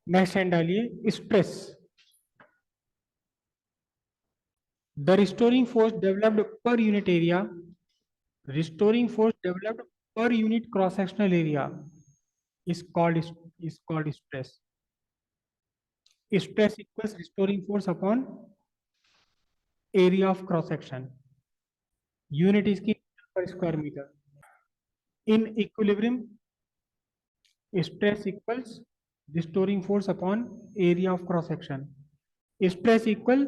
Next line डालिए, stress. The restoring force developed per unit area, restoring force developed per unit cross sectional area is called stress. Stress equals restoring force upon area of cross section. Unit is की per square meter. In equilibrium, stress equals restoring force upon area of cross section. Stress equal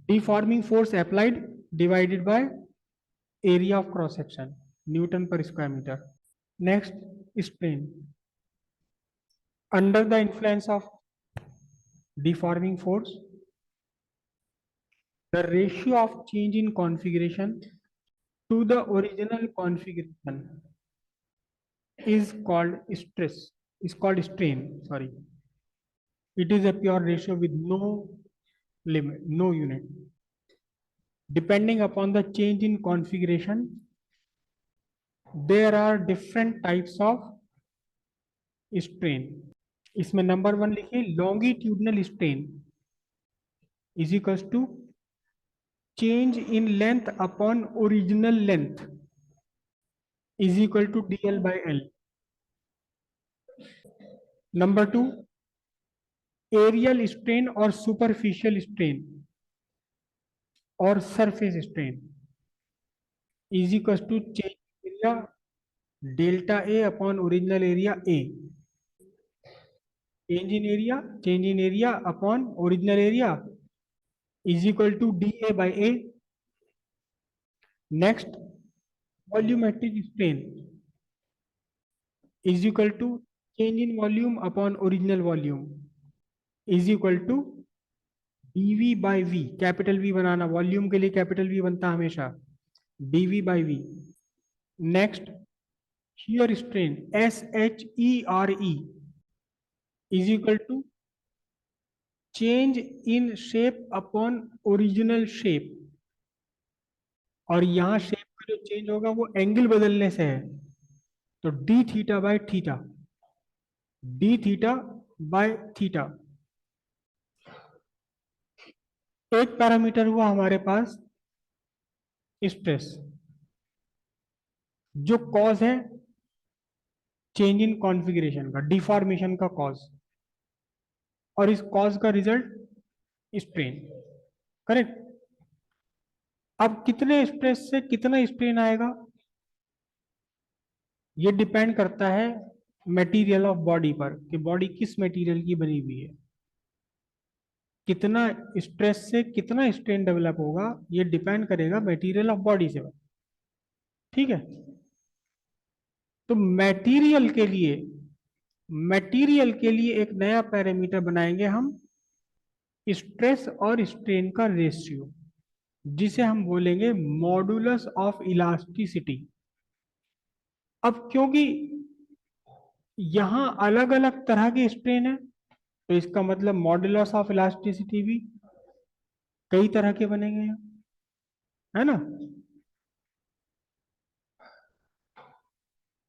deforming force applied divided by area of cross section, Newton per square meter. Next, strain. Under the influence of deforming force, the ratio of change in configuration to the original configuration is called stress, is called strain, sorry. It is a pure ratio with no limit, no unit. Depending upon the change in configuration, there are different types of strain. इसमें number 1 लिखिए, longitudinal strain is equals to change in length upon original length is equal to dl by l. Number 2, aerial strain or superficial strain or surface strain is equals to change area delta A upon original area A. Change in area upon original area is equal to dA by A. Next, volumetric strain is equal to change in volume upon original volume is equal to dV by V. Capital V banana, volume के लिए capital V बनता हमेशा, dV by V. Next, shear strain SHERE is equal to change in shape upon original shape. और यहां shape का जो change होगा वो एंगल बदलने से है, तो D theta by theta, D theta by theta. एक पैरामीटर हुआ हमारे पास स्ट्रेस, जो कॉज है चेंज इन कॉन्फ़िगरेशन का, डिफॉर्मेशन का कॉज, और इस कॉज का रिजल्ट स्ट्रेन. करेक्ट. अब कितने स्ट्रेस से कितना स्ट्रेन आएगा, ये डिपेंड करता है मटेरियल ऑफ बॉडी पर, कि बॉडी किस मटेरियल की बनी हुई है. कितना स्ट्रेस से कितना स्ट्रेन डेवलप होगा ये डिपेंड करेगा मटेरियल ऑफ बॉडी से. ठीक है. तो मटेरियल के लिए एक नया पैरामीटर बनाएंगे हम, स्ट्रेस और स्ट्रेन का रेशियो, जिसे हम बोलेंगे मॉडुलस ऑफ इलास्टिसिटी. अब क्योंकि यहां अलग अलग तरह के स्ट्रेन है, तो इसका मतलब मॉडुलस ऑफ इलास्टिसिटी भी कई तरह के बनेंगे, है ना.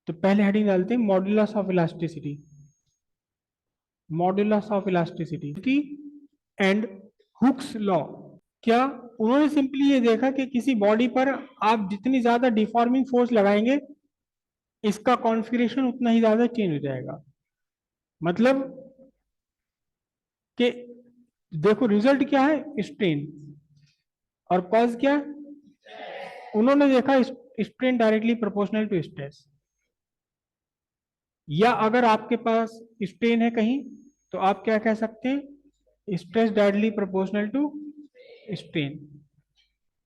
तो पहले हेडिंग डालते हैं modulus of elasticity. Modulus of elasticity and Hooke's law. क्या उन्होंने सिंपली ये देखा कि किसी बॉडी पर आप जितनी ज्यादा डिफॉर्मिंग फोर्स लगाएंगे इसका कॉन्फ़िगरेशन उतना ही ज्यादा चेंज हो जाएगा. मतलब कि देखो रिजल्ट क्या है, स्ट्रेन, और कॉज क्या है, उन्होंने देखा strain directly proportional to stress. या अगर आपके पास स्ट्रेन है कहीं तो आप क्या कह सकते हैं, stress directly proportional to strain.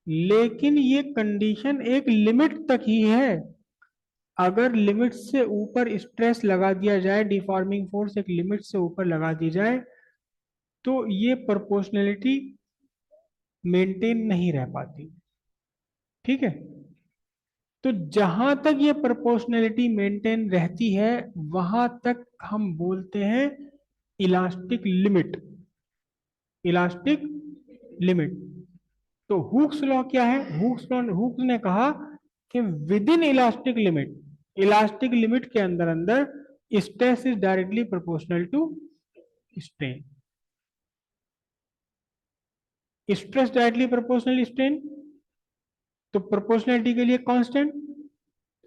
लेकिन ये कंडीशन एक लिमिट तक ही है. अगर लिमिट से ऊपर स्ट्रेस लगा दिया जाए, डिफॉर्मिंग फोर्स एक लिमिट से ऊपर लगा दी जाए, तो ये प्रोपोर्शनलिटी मेंटेन नहीं रह पाती. ठीक है. तो जहां तक ये प्रोपोर्शनलिटी मेंटेन रहती है वहां तक हम बोलते हैं इलास्टिक लिमिट. Elastic limit. तो हुक्स लॉ क्या है, हुक्स ने कहा कि विद इन इलास्टिक लिमिट के अंदर अंदर stress is directly proportional to strain. Stress directly proportional strain, तो प्रोपोर्शनलिटी के लिए constant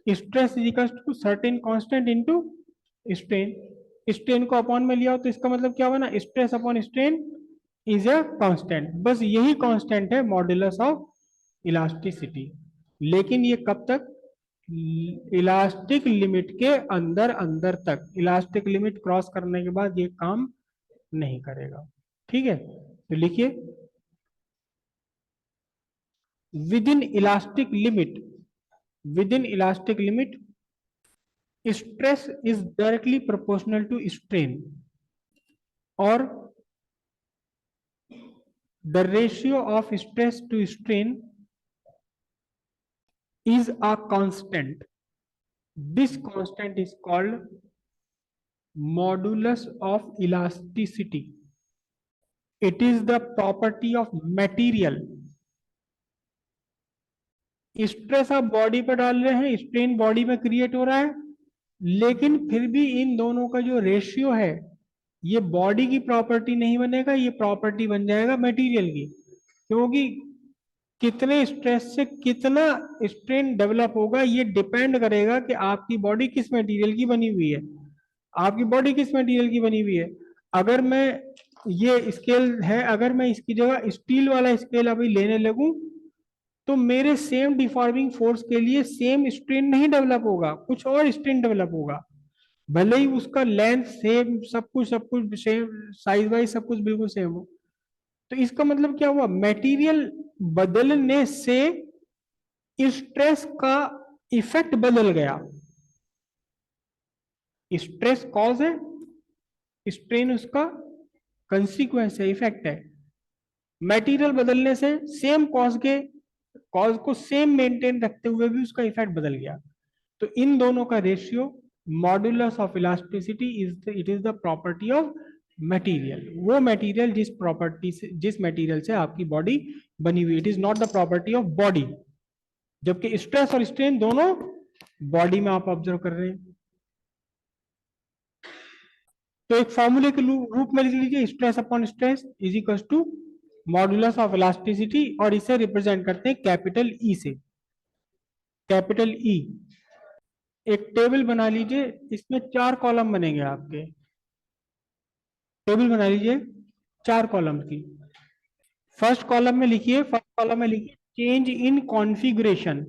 stress is equal to certain constant into strain. Strain को अपॉन में लिया हो तो इसका मतलब क्या बना, stress upon strain is a constant. बस यही कांस्टेंट है मॉड्यूलस ऑफ इलास्टिसिटी। लेकिन ये कब तक, इलास्टिक लिमिट के अंदर अंदर तक, इलास्टिक लिमिट क्रॉस करने के बाद ये काम नहीं करेगा। ठीक है, तो लिखिए within elastic limit stress is directly proportional to strain और the ratio of stress to strain is a constant. This constant is called modulus of elasticity. It is the property of material. Stress आप body पर डाल रहे हैं, strain body में create हो रहा है, लेकिन फिर भी इन दोनों का जो रेशियो है ये बॉडी की प्रॉपर्टी नहीं बनेगा, ये प्रॉपर्टी बन जाएगा मटेरियल की। क्योंकि कितने स्ट्रेस से कितना स्ट्रेन डेवलप होगा ये डिपेंड करेगा कि आपकी बॉडी किस मटेरियल की बनी हुई है। आपकी बॉडी किस मटेरियल की बनी हुई है। अगर मैं, ये स्केल है, अगर मैं इसकी जगह स्टील वाला स्केल अभी लेने लगूं तो मेरे सेम डिफॉर्मिंग फोर्स के लिए सेम स्ट्रेन नहीं डेवलप होगा, कुछ और स्ट्रेन डेवलप होगा। भले ही उसका लेंथ सेम, सब कुछ सेम, साइज वाइज सब कुछ बिल्कुल सेम हो। तो इसका मतलब क्या हुआ, मटेरियल बदलने से स्ट्रेस का इफेक्ट बदल गया। स्ट्रेस कॉज है, स्ट्रेन उसका कंसीक्वेंस है, इफेक्ट है। मटेरियल बदलने से सेम कॉज को सेम मेंटेन रखते हुए भी उसका इफेक्ट बदल गया। तो इन दोनों का ratio modulus of elasticity it is the property of material. वो मटेरियल जिस प्रॉपर्टी से, जिस मटेरियल से आपकी बॉडी बनी हुई, it is not the property of body. जबकि स्ट्रेस और स्ट्रेन दोनों बॉडी में आप ऑब्जर्व कर रहे हैं। तो एक फॉर्मूले के रूप में लिख लीजिए, stress upon stress is equal to modulus of elasticity, और इसे रिप्रेजेंट करते हैं कैपिटल ई से। कैपिटल ई एक टेबल बना लीजिए, इसमें 4 कॉलम बनेंगे आपके। टेबल बना लीजिए 4 कॉलम की। फर्स्ट कॉलम में लिखिए change in configuration.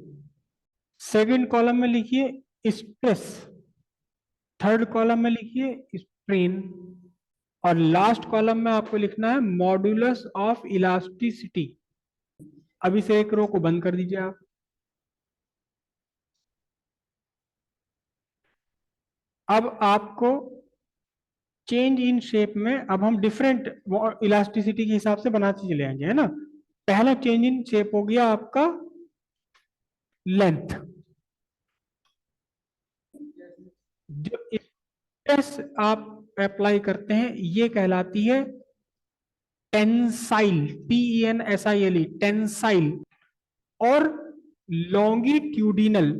Second column में लिखिए स्ट्रेस। थर्ड कॉलम में लिखिए स्ट्रेन। और लास्ट कॉलम में आपको लिखना है मॉड्यूलस ऑफ इलास्टिसिटी। अभी से एक रो को बंद कर दीजिए आप। अब आपको चेंज इन शेप में, अब हम डिफरेंट इलास्टिसिटी के हिसाब से बनाते चले आएंगे, है ना। पहला चेंज इन शेप हो गया आपका लेंथ। जो स्ट्रेस आप अप्लाई करते हैं ये कहलाती है टेंसाइल, TENSILE, टेंसाइल। और लॉन्गिट्यूडिनल,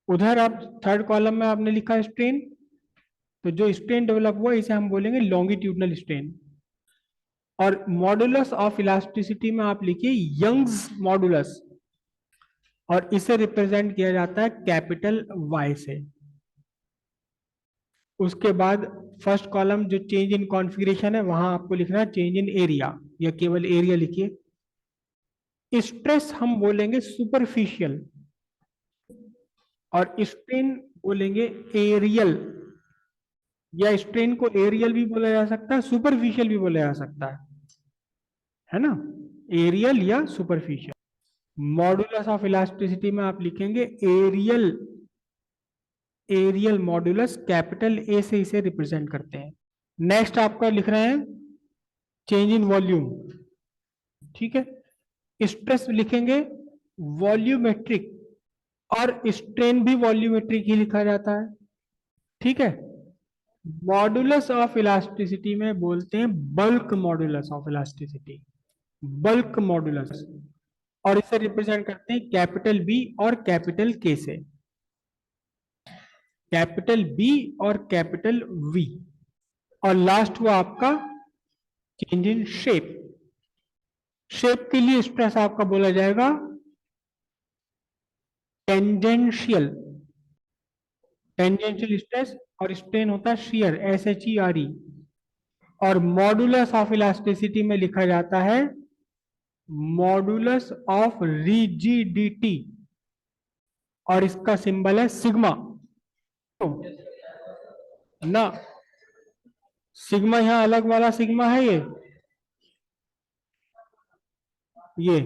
उधर आप थर्ड कॉलम में आपने लिखा स्ट्रेन, तो जो स्ट्रेन डेवलप हुआ इसे हम बोलेंगे लॉन्गिट्यूडिनल स्ट्रेन। और मॉडुलस ऑफ इलास्टिसिटी में आप लिखिए यंग्स मॉडुलस, और इसे रिप्रेजेंट किया जाता है कैपिटल Y से। उसके बाद फर्स्ट कॉलम जो चेंज इन कॉन्फ़िगरेशन है वहां आपको लिखना है चेंज इन एरिया, या केवल एरिया लिखिए। स्ट्रेस हम बोलेंगे सुपरफिशियल, और स्ट्रेन बोलेंगे एरियल। या स्ट्रेन को एरियल भी बोला जा सकता है, सुपरफिशियल भी बोला जा सकता है ना, एरियल या सुपरफिशियल। मॉडुलस ऑफ इलास्टिसिटी में आप लिखेंगे areal, areal modulus, capital A से इसे रिप्रेजेंट करते हैं। नेक्स्ट आपका लिख रहे हैं चेंज इन वॉल्यूम, ठीक है। स्ट्रेस लिखेंगे वॉल्यूमेट्रिक, और स्ट्रेन भी वॉल्यूमेट्रिक ही लिखा जाता है, ठीक है। मॉडुलस ऑफ इलास्टिसिटी में बोलते हैं bulk modulus of elasticity, bulk modulus. और इसे रिप्रेजेंट करते हैं कैपिटल बी और कैपिटल के से, कैपिटल बी और कैपिटल वी। और लास्ट हुआ आपका चेंज इन शेप। शेप के लिए स्ट्रेस आपका बोला जाएगा टेंजेंशियल, टेंजेंशियल स्ट्रेस। और स्ट्रेन होता है शियर, SHERE। और मॉडुलस ऑफ इलास्टिसिटी में लिखा जाता है मॉडुलस ऑफ रिजिडिटी, और इसका सिंबल है सिग्मा। तो ना, सिग्मा यहाँ अलग वाला सिग्मा है ये